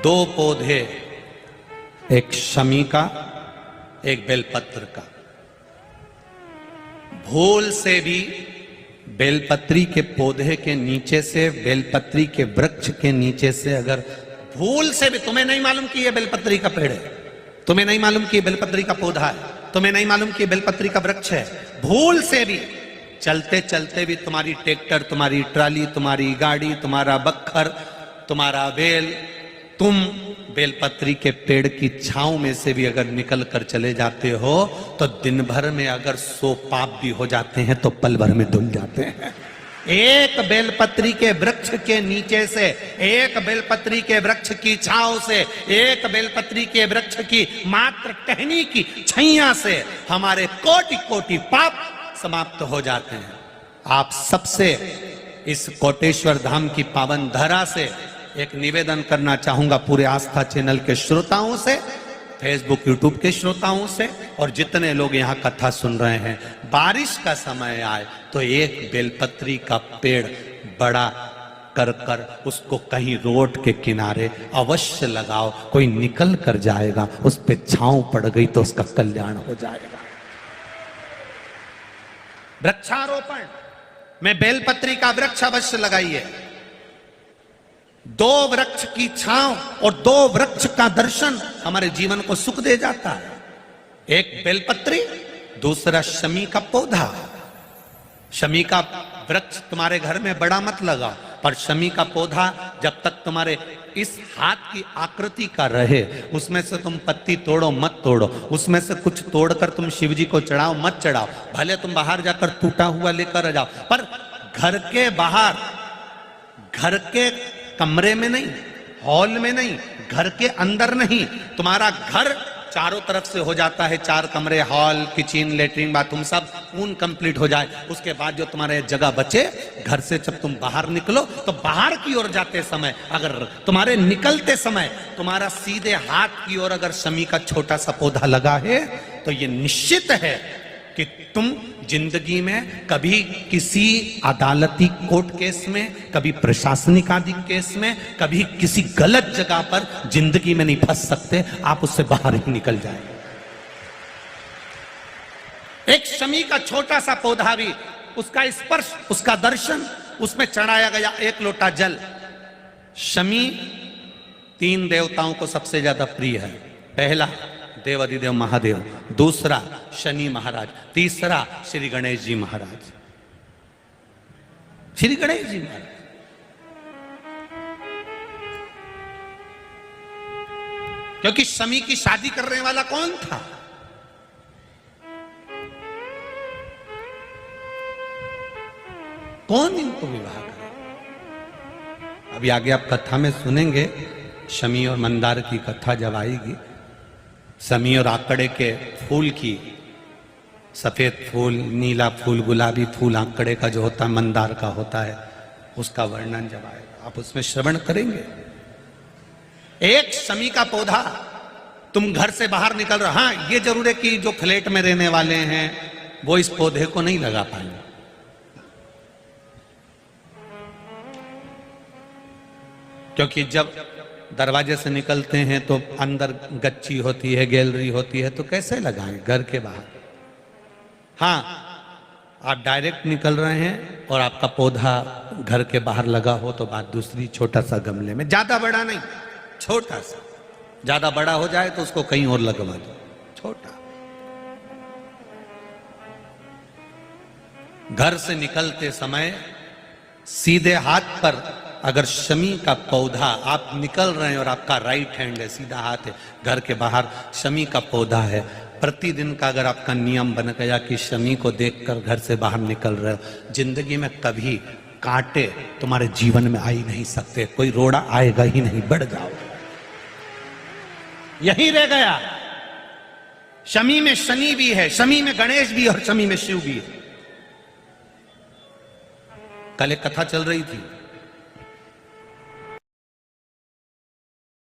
दो पौधे, एक शमी का, एक बेलपत्र का। भूल से भी बेलपत्री के पौधे के नीचे से, बेलपत्री के वृक्ष के नीचे से अगर भूल से भी, तुम्हें नहीं मालूम कि यह बेलपत्री का पेड़ है, तुम्हें नहीं मालूम कि बेलपत्री का पौधा है, तुम्हें नहीं मालूम कि बेलपत्री का वृक्ष है, भूल से भी चलते चलते भी तुम्हारी ट्रैक्टर, तुम्हारी ट्राली, तुम्हारी गाड़ी, तुम्हारा बक्खर, तुम्हारा बेल, तुम बेलपत्री के पेड़ की छांव में से भी अगर निकल कर चले जाते हो तो दिन भर में अगर 100 पाप भी हो जाते हैं तो पल भर में धुल जाते हैं। एक बेलपत्री के वृक्ष के नीचे से, एक बेलपत्री के वृक्ष की छांव से, एक बेलपत्री के वृक्ष की मात्र टहनी की छैया से हमारे कोटि कोटि पाप समाप्त हो जाते हैं। आप सबसे इस कोटेश्वर धाम की पावन धरा से एक निवेदन करना चाहूंगा, पूरे आस्था चैनल के श्रोताओं से, फेसबुक यूट्यूब के श्रोताओं से, और जितने लोग यहाँ कथा सुन रहे हैं, बारिश का समय आए तो एक बेलपत्री का पेड़ बड़ा कर कर उसको कहीं रोड के किनारे अवश्य लगाओ। कोई निकल कर जाएगा, उस पे छांव पड़ गई तो उसका कल्याण हो जाएगा। वृक्षारोपण में बेलपत्री का वृक्ष अवश्य लगाइए। 2 वृक्ष की छांव और 2 वृक्ष का दर्शन हमारे जीवन को सुख दे जाता है। एक बेलपत्री, दूसरा शमी का पौधा। शमी का वृक्ष तुम्हारे घर में बड़ा मत लगाओ, पर शमी का पौधा जब तक तुम्हारे इस हाथ की आकृति का रहे, उसमें से तुम पत्ती तोड़ो मत तोड़ो, उसमें से कुछ तोड़कर तुम शिव जी को चढ़ाओ मत चढ़ाओ, भले तुम बाहर जाकर टूटा हुआ लेकर आ जाओ, पर घर के बाहर, घर के कमरे में नहीं, हॉल में नहीं, घर के अंदर नहीं। तुम्हारा घर चारों तरफ से हो जाता है, 4 कमरे, हॉल, किचन, लेटरिन, बाथरूम सब पूर्ण कंप्लीट हो जाए, उसके बाद जो तुम्हारे जगह बचे, घर से जब तुम बाहर निकलो तो बाहर की ओर जाते समय, अगर तुम्हारे निकलते समय तुम्हारा सीधे हाथ की ओर अगर शमी का छोटा सा पौधा लगा है तो ये निश्चित है कि तुम जिंदगी में कभी किसी अदालती कोर्ट केस में, कभी प्रशासनिक आदि केस में, कभी किसी गलत जगह पर जिंदगी में नहीं फंस सकते, आप उससे बाहर ही निकल जाएंगे। एक शमी का छोटा सा पौधा भी, उसका स्पर्श, उसका दर्शन, उसमें चढ़ाया गया 1 लोटा जल। शमी 3 देवताओं को सबसे ज्यादा प्रिय है। पहला देवाधिदेव महादेव, दूसरा शनि महाराज, तीसरा श्री गणेश जी महाराज। श्री गणेश जी महाराज क्योंकि शमी की शादी करने वाला कौन था? कौन इनको विवाह करे? अभी आगे आप कथा में सुनेंगे, शमी और मंदार की कथा जब आएगी, शमी और आकड़े के फूल की, सफेद फूल, नीला फूल, गुलाबी फूल आकड़े का जो होता है, मंदार का होता है, उसका वर्णन जब आएगा आप उसमें श्रवण करेंगे। एक शमी का पौधा, तुम घर से बाहर निकल रहे, हाँ ये जरूर है कि जो फ्लैट में रहने वाले हैं वो इस पौधे को नहीं लगा पाएंगे, क्योंकि जब दरवाजे से निकलते हैं तो अंदर गच्ची होती है, गैलरी होती है, तो कैसे लगाएं घर के बाहर। हाँ, आप डायरेक्ट निकल रहे हैं और आपका पौधा घर के बाहर लगा हो तो बात दूसरी, छोटा सा गमले में, ज्यादा बड़ा नहीं, छोटा सा। ज्यादा बड़ा हो जाए तो उसको कहीं और लगवा दो, छोटा। घर से निकलते समय सीधे हाथ पर अगर शमी का पौधा, आप निकल रहे हैं और आपका राइट हैंड है, सीधा हाथ है, घर के बाहर शमी का पौधा है, प्रतिदिन का अगर आपका नियम बन गया कि शमी को देखकर घर से बाहर निकल रहे हो, जिंदगी में कभी कांटे तुम्हारे जीवन में आ ही नहीं सकते, कोई रोड़ा आएगा ही नहीं, बढ़ जाओ। यही रह गया। शमी में शनि भी है, शमी में गणेश भी और शमी में शिव भी है। कल एक कथा चल रही थी,